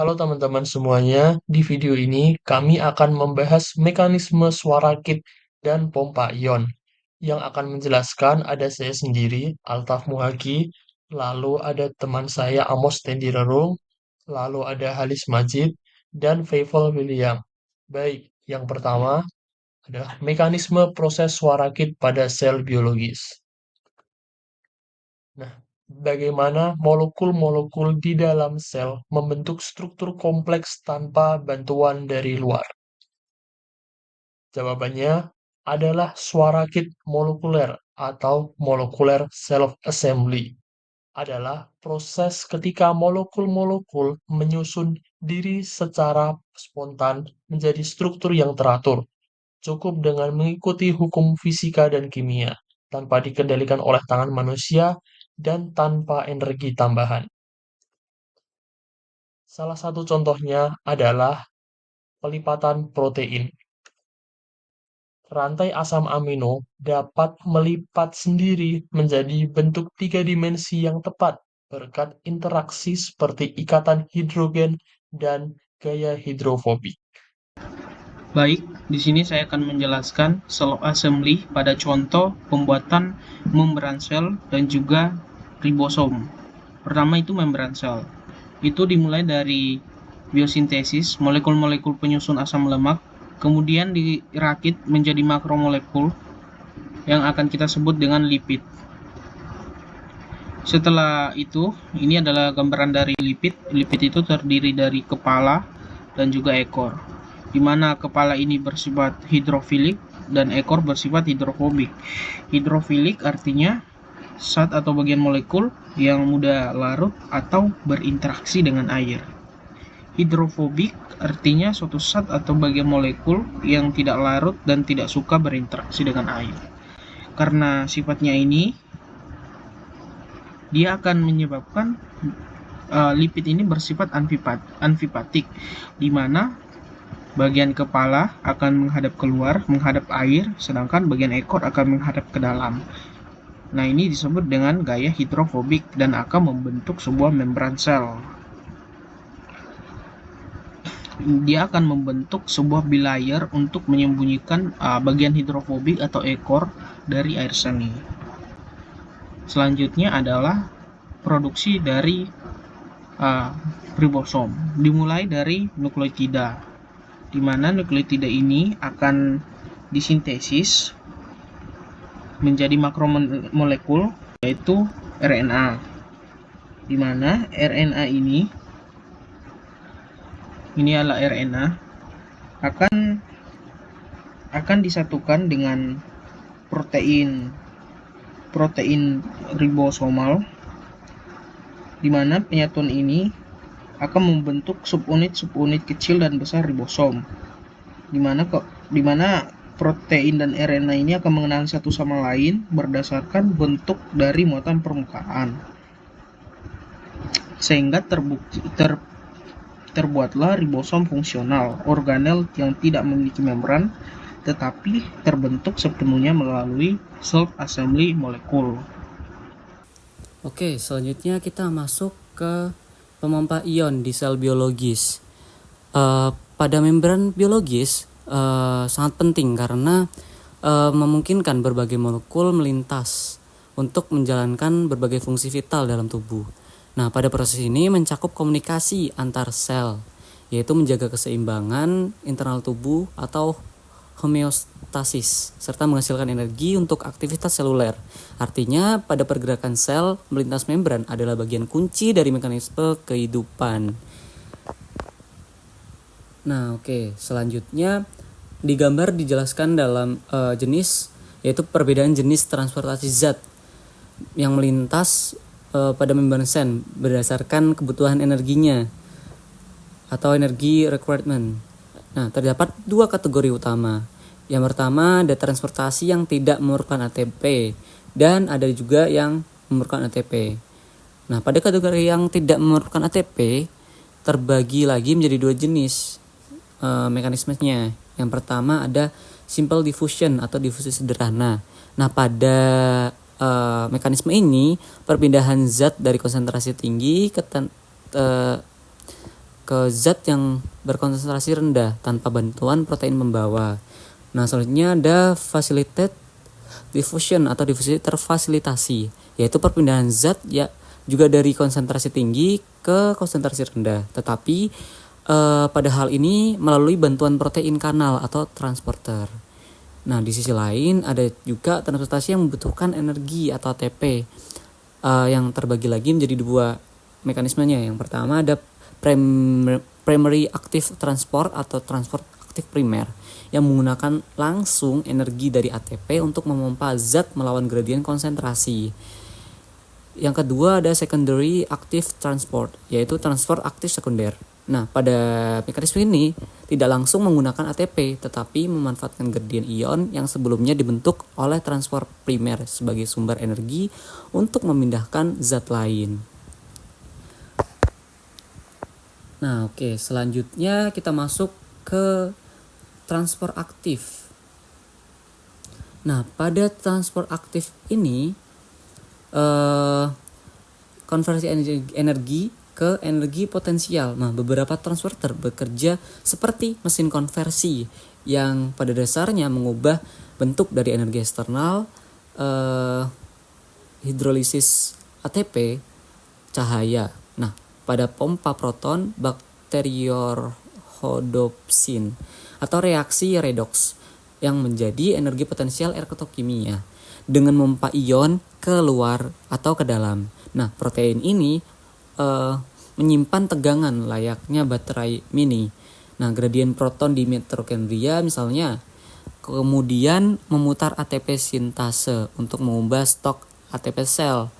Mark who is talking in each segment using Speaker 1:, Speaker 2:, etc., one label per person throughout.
Speaker 1: Halo teman-teman semuanya, di video ini kami akan membahas mekanisme suara kit dan pompa ion. Yang akan menjelaskan ada saya sendiri, Altaf Muhaki, lalu ada teman saya Amos Tendirerung, lalu ada Halis Majid, dan Faiful William. Baik, yang pertama adalah mekanisme proses suara kit pada sel biologis. Nah, bagaimana molekul-molekul di dalam sel membentuk struktur kompleks tanpa bantuan dari luar? Jawabannya adalah suara kit molekuler atau molecular self-assembly. Adalah proses ketika molekul-molekul menyusun diri secara spontan menjadi struktur yang teratur, cukup dengan mengikuti hukum fisika dan kimia, tanpa dikendalikan oleh tangan manusia dan tanpa energi tambahan. Salah satu contohnya adalah pelipatan protein. Rantai asam amino dapat melipat sendiri menjadi bentuk tiga dimensi yang tepat berkat interaksi seperti ikatan hidrogen dan gaya hidrofobik.
Speaker 2: Baik, di sini saya akan menjelaskan cell assembly pada contoh pembuatan membran sel dan juga ribosom. Pertama itu membran sel. Itu dimulai dari biosintesis, molekul-molekul penyusun asam lemak, kemudian dirakit menjadi makromolekul yang akan kita sebut dengan lipid. Setelah itu, ini adalah gambaran dari lipid. Lipid itu terdiri dari kepala dan juga ekor, di mana kepala ini bersifat hidrofilik dan ekor bersifat hidrofobik. Hidrofilik artinya zat atau bagian molekul yang mudah larut atau berinteraksi dengan air. Hidrofobik artinya suatu zat atau bagian molekul yang tidak larut dan tidak suka berinteraksi dengan air. Karena sifatnya ini, dia akan menyebabkan lipid ini bersifat amfipatik, di mana bagian kepala akan menghadap keluar, menghadap air, sedangkan bagian ekor akan menghadap ke dalam. Nah, ini disebut dengan gaya hidrofobik dan akan membentuk sebuah membran sel. Dia akan membentuk sebuah bilayer untuk menyembunyikan bagian hidrofobik atau ekor dari air seni. Selanjutnya adalah produksi dari ribosom, dimulai dari nukleotida, di mana nukleotida ini akan disintesis menjadi makromolekul, yaitu RNA, di mana RNA ini adalah RNA akan disatukan dengan protein ribosomal, di mana penyatuan ini akan membentuk subunit kecil dan besar ribosom, di mana protein dan RNA ini akan mengenal satu sama lain berdasarkan bentuk dari muatan permukaan, sehingga terbuatlah ribosom fungsional, organel yang tidak memiliki membran tetapi terbentuk sepenuhnya melalui self-assembly molekul.
Speaker 3: Oke, selanjutnya kita masuk ke pemompa ion di sel biologis. Pada membran biologis sangat penting karena memungkinkan berbagai molekul melintas untuk menjalankan berbagai fungsi vital dalam tubuh. Nah, pada proses ini mencakup komunikasi antar sel, yaitu menjaga keseimbangan internal tubuh atau homeostasis, serta menghasilkan energi untuk aktivitas seluler. Artinya, pada pergerakan sel, melintas membran adalah bagian kunci dari mekanisme kehidupan. Nah, oke. Selanjutnya, di gambar dijelaskan dalam jenis, yaitu perbedaan jenis transportasi zat yang melintas pada membran sel berdasarkan kebutuhan energinya atau energi requirement. Nah, terdapat dua kategori utama. Yang pertama, ada transportasi yang tidak memerlukan ATP dan ada juga yang memerlukan ATP. Nah, pada kategori yang tidak memerlukan ATP terbagi lagi menjadi dua jenis mekanismenya. Yang pertama ada simple diffusion atau difusi sederhana. Nah, pada mekanisme ini perpindahan zat dari konsentrasi tinggi ke ke zat yang berkonsentrasi rendah tanpa bantuan protein pembawa. Nah, selanjutnya ada facilitated diffusion atau difusi terfasilitasi, yaitu perpindahan zat ya juga dari konsentrasi tinggi ke konsentrasi rendah, tetapi pada hal ini melalui bantuan protein kanal atau transporter. Nah, di sisi lain ada juga transportasi yang membutuhkan energi atau ATP yang terbagi lagi menjadi dua mekanismenya. Yang pertama ada primary active transport atau transport aktif primer yang menggunakan langsung energi dari ATP untuk memompa zat melawan gradien konsentrasi. Yang kedua ada secondary active transport, yaitu transport aktif sekunder. Nah, pada mekanisme ini tidak langsung menggunakan ATP, tetapi memanfaatkan gradien ion yang sebelumnya dibentuk oleh transport primer sebagai sumber energi untuk memindahkan zat lain. Nah, oke, selanjutnya kita masuk ke transport aktif. Nah, pada transport aktif ini konversi energi ke energi potensial. Nah, beberapa transporter bekerja seperti mesin konversi yang pada dasarnya mengubah bentuk dari energi eksternal hidrolisis ATP cahaya. Nah, pada pompa proton bakteriorhodopsin atau reaksi redox yang menjadi energi potensial elektrokimia dengan memompa ion ke luar atau ke dalam. Nah, protein ini menyimpan tegangan layaknya baterai mini. Nah, gradien proton di mitokondria misalnya kemudian memutar ATP sintase untuk mengubah stok ATP sel.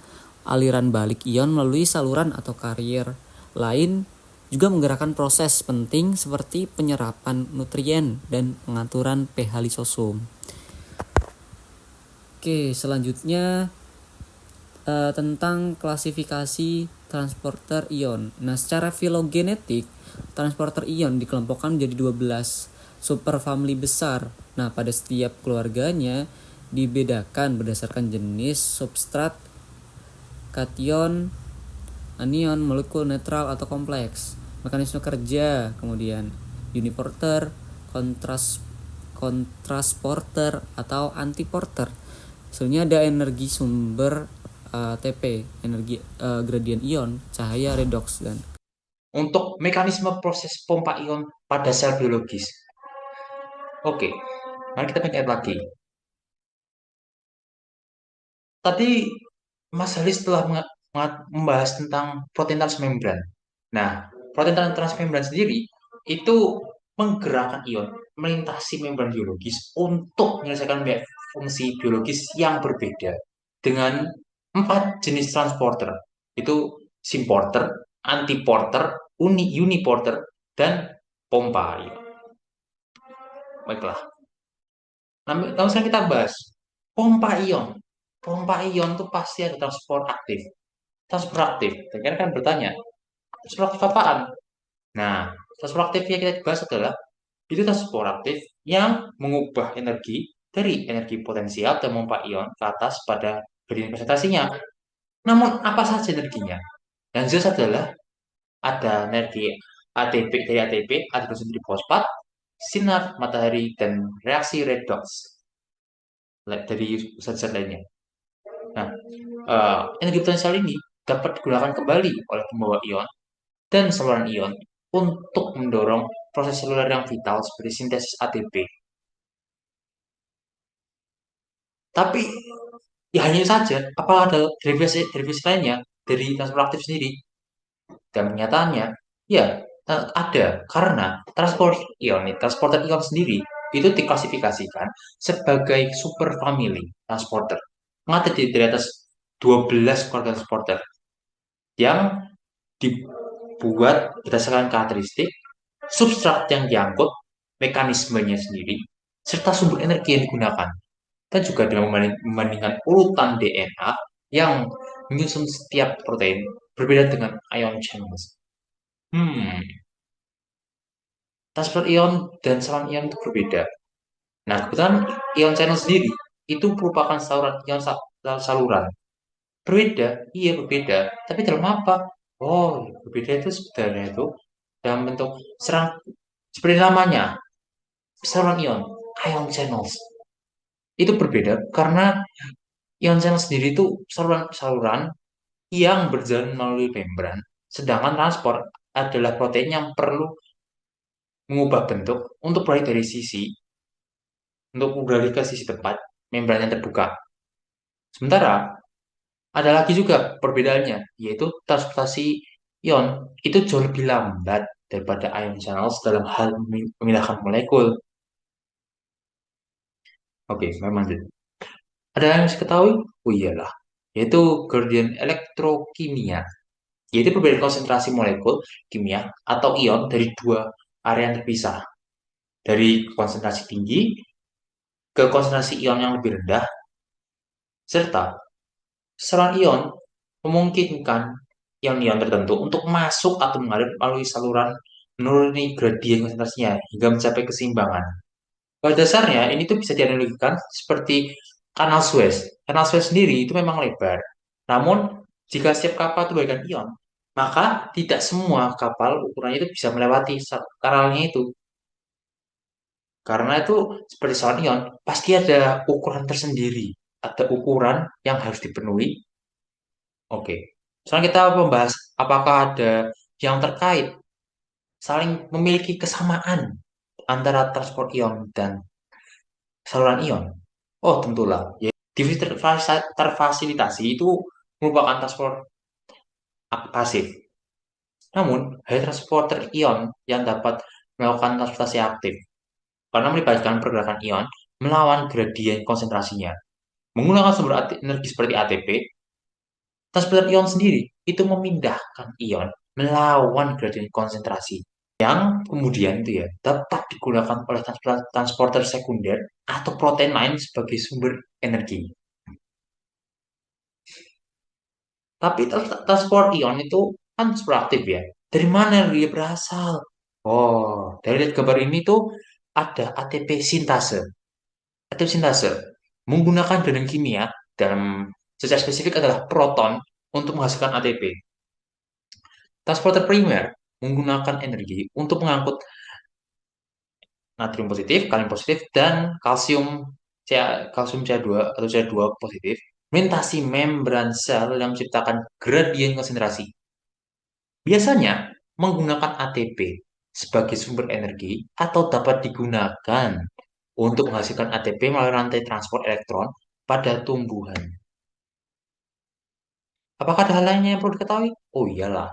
Speaker 3: Aliran balik ion melalui saluran atau karier lain juga menggerakkan proses penting seperti penyerapan nutrien dan pengaturan pH lisosom. Oke, selanjutnya tentang klasifikasi transporter ion. Nah, secara filogenetik, transporter ion dikelompokkan menjadi 12 superfamili besar. Nah, pada setiap keluarganya dibedakan berdasarkan jenis substrat, kation, anion, molekul netral atau kompleks, mekanisme kerja, kemudian uniporter, kontrasporter atau antiporter. Selanjutnya ada energi sumber ATP, energi gradien ion, cahaya redox dan
Speaker 4: untuk mekanisme proses pompa ion pada sel biologis. Oke, mari kita lihat lagi. Tadi Mas Halis telah membahas tentang protein transmembran. Nah, protein transmembran sendiri itu menggerakkan ion melintasi membran biologis untuk menyelesaikan fungsi biologis yang berbeda dengan 4 jenis transporter, itu symporter, antiporter, uniporter, dan pompa ion. Baiklah. Langsung kita bahas pompa ion. Pompa ion itu pasti ada transport aktif. Transport aktif. Dan kan bertanya, transport aktif apaan? Nah, transport aktif yang kita bahas adalah itu transport aktif yang mengubah energi dari energi potensial dan pompa ion ke atas pada gradien konsentrasinya. Namun, apa saja energinya? Yang jelas adalah ada energi ATP dari ATP, adenosine trifosfat, sinar matahari, dan reaksi redox dari zat-zat lainnya. Nah, energi potensial ini dapat digunakan kembali oleh pembawa ion dan saluran ion untuk mendorong proses seluler yang vital seperti sintesis ATP. Tapi ya hanya saja, apakah ada derivasi lainnya dari transport aktif sendiri? Dan kenyataannya, ya ada, karena transporter ion sendiri itu diklasifikasikan sebagai superfamily transporter. Mengatur dari atas 12 keluarga transporter yang dibuat berdasarkan karakteristik, substrat yang diangkut, mekanismenya sendiri, serta sumber energi yang digunakan. Dan juga dengan membandingkan urutan DNA yang menyusun setiap protein berbeda dengan ion channels. Transport ion dan saluran ion itu berbeda. Nah, kebetulan ion channel sendiri itu merupakan saluran ion saluran. Berbeda, iya berbeda. Tapi dalam apa? Oh, berbeda itu sebenarnya itu dalam bentuk serang seperti namanya, saluran ion channels. Itu berbeda karena ion channel sendiri itu saluran-saluran yang berjalan melalui membran, sedangkan transport adalah protein yang perlu mengubah bentuk untuk beralih dari sisi untuk beralih ke sisi tempat membran yang terbuka. Sementara ada lagi juga perbedaannya, yaitu transportasi ion itu jauh lebih lambat daripada ion channels dalam hal memindahkan molekul. Oke, memang lanjut. Ada yang harus ketahui? Oh iyalah, yaitu gradient elektrokimia, yaitu perbedaan konsentrasi molekul kimia atau ion dari dua area yang terpisah. Dari konsentrasi tinggi ke konsentrasi ion yang lebih rendah, serta serangan ion memungkinkan ion-ion tertentu untuk masuk atau mengalir melalui saluran menuruni gradien konsentrasinya hingga mencapai keseimbangan. Pada dasarnya, ini tuh bisa dianalogikan seperti kanal Suez. Kanal Suez sendiri itu memang lebar. Namun, jika setiap kapal itu bagaikan ion, maka tidak semua kapal ukurannya itu bisa melewati kanalnya itu. Karena itu seperti saluran ion, pasti ada ukuran tersendiri. Ada ukuran yang harus dipenuhi. Oke. Sekarang kita membahas apakah ada yang terkait saling memiliki kesamaan antara transport ion dan saluran ion. Oh, tentulah. Ya, divisi terfasilitasi itu merupakan transport pasif. Namun, high transporter ion yang dapat melakukan transportasi aktif karena melibatkan pergerakan ion melawan gradien konsentrasinya. Menggunakan sumber energi seperti ATP, transporter ion sendiri itu memindahkan ion melawan gradien konsentrasi yang kemudian itu ya dapat digunakan oleh transporter sekunder atau protein lain sebagai sumber energi. Tapi transport ion itu kan super aktif ya. Dari mana dia berasal? Oh, dari lihat gambar ini tuh ada ATP sintase. ATP sintase menggunakan bahan kimia dalam secara spesifik adalah proton untuk menghasilkan ATP. Transporter primer menggunakan energi untuk mengangkut natrium positif, kalium positif, dan kalsium Ca2 atau Ca2 positif melintasi membran sel yang menciptakan gradien konsentrasi. Biasanya menggunakan ATP sebagai sumber energi atau dapat digunakan untuk menghasilkan ATP melalui rantai transport elektron pada tumbuhan. Apakah ada hal lainnya yang perlu diketahui? Oh iyalah.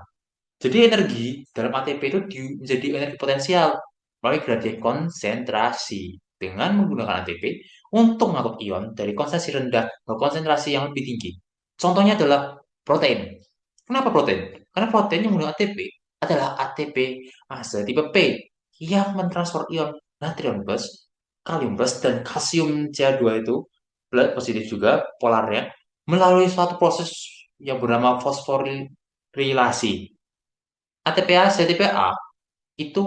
Speaker 4: Jadi energi dalam ATP itu menjadi energi potensial melalui gradien konsentrasi dengan menggunakan ATP untuk mengangkut ion dari konsentrasi rendah ke konsentrasi yang lebih tinggi. Contohnya adalah protein. Kenapa protein? Karena protein yang menggunakan ATP adalah ATP ase tipe P yang mentransfer ion natrium plus, kalium plus, dan kalsium Ca2 itu plus positif juga polarnya melalui suatu proses yang bernama fosforilasi. ATPase, ATPA itu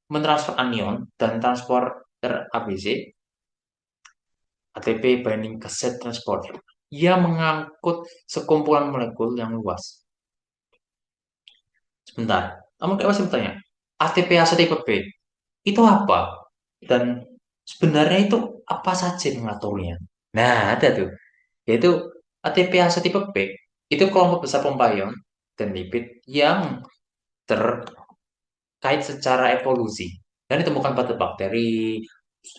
Speaker 4: mentransfer anion dan transporter ABC ATP binding cassette transporter yang mengangkut sekumpulan molekul yang luas. Sebentar, kamu kayak masih bertanya, ATPase tipe B itu apa? Dan sebenarnya itu apa saja yang mengaturnya? Nah, ada tuh, yaitu ATPase tipe B itu kelompok besar pompa ion dan lipid yang terkait secara evolusi dan ditemukan pada bakteri,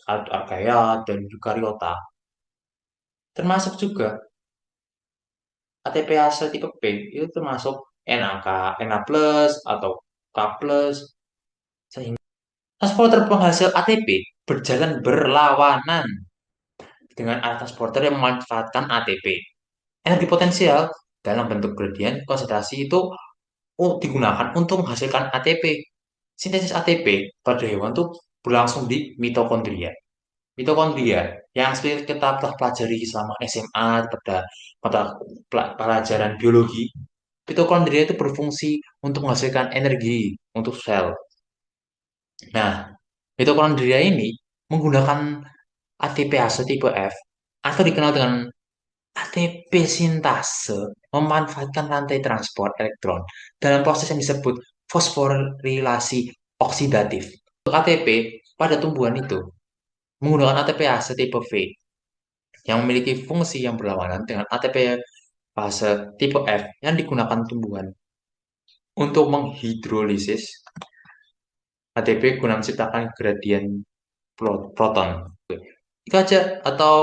Speaker 4: archaea, dan eukaryota. Termasuk juga ATPase tipe B itu termasuk NAK, Na+, atau K+, sehingga transporter penghasil ATP berjalan berlawanan dengan arah transporter yang memanfaatkan ATP. Energi potensial dalam bentuk gradien konsentrasi itu digunakan untuk menghasilkan ATP. Sintesis ATP pada hewan itu berlangsung di mitokondria. Mitokondria yang seperti kita telah pelajari selama SMA pada mata pelajaran biologi. Mitokondria itu berfungsi untuk menghasilkan energi untuk sel. Nah, mitokondria ini menggunakan ATPase tipe F atau dikenal dengan ATP sintase memanfaatkan rantai transport elektron dalam proses yang disebut fosforilasi oksidatif. Untuk ATP pada tumbuhan itu menggunakan ATPase tipe V yang memiliki fungsi yang berlawanan dengan ATPase tipe F yang digunakan tumbuhan untuk menghidrolisis ATP guna menciptakan gradien proton. Itu aja atau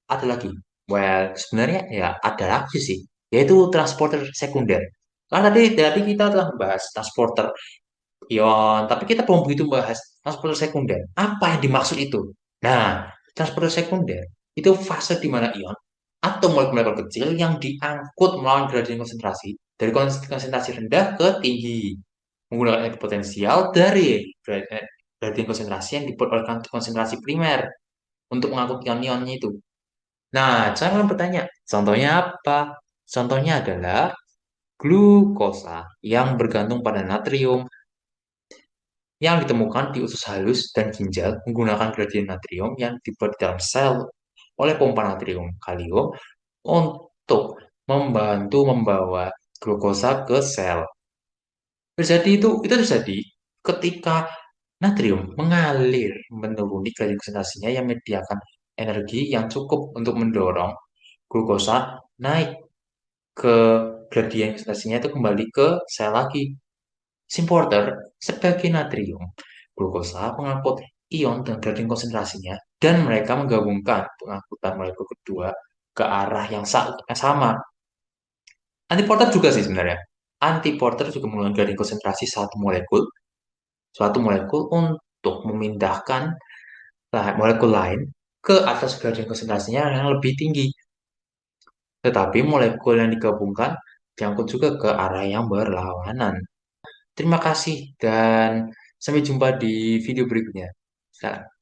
Speaker 4: ada lagi? Well, sebenarnya ya ada lagi sih, yaitu transporter sekunder. Kan tadi kita telah membahas transporter ion, tapi kita belum begitu membahas transporter sekunder. Apa yang dimaksud itu? Nah, transporter sekunder itu fase di mana ion atau molekul-molekul kecil yang diangkut melawan gradien konsentrasi dari konsentrasi rendah ke tinggi menggunakan energi potensial dari gradien konsentrasi yang dibuat oleh konsentrasi primer untuk mengangkut ion-ionnya itu. Nah, saya mau bertanya, contohnya apa? Contohnya adalah glukosa yang bergantung pada natrium yang ditemukan di usus halus dan ginjal menggunakan gradien natrium yang dibuat di dalam sel oleh pompa natrium kalium untuk membantu membawa glukosa ke sel. Itu terjadi ketika natrium mengalir menuruni gradien konsentrasinya yang menyediakan energi yang cukup untuk mendorong glukosa naik ke gradien konsentrasinya itu kembali ke sel lagi. Simporter sebagai natrium glukosa mengangkut ion dan gradien konsentrasinya dan mereka menggabungkan pengangkutan molekul kedua ke arah yang sama. Antiporter juga sih sebenarnya. Antiporter juga menggunakan gradien konsentrasi suatu molekul untuk memindahkan molekul lain ke atas gradien konsentrasinya yang lebih tinggi. Tetapi molekul yang digabungkan diangkut juga ke arah yang berlawanan. Terima kasih dan sampai jumpa di video berikutnya. Salam.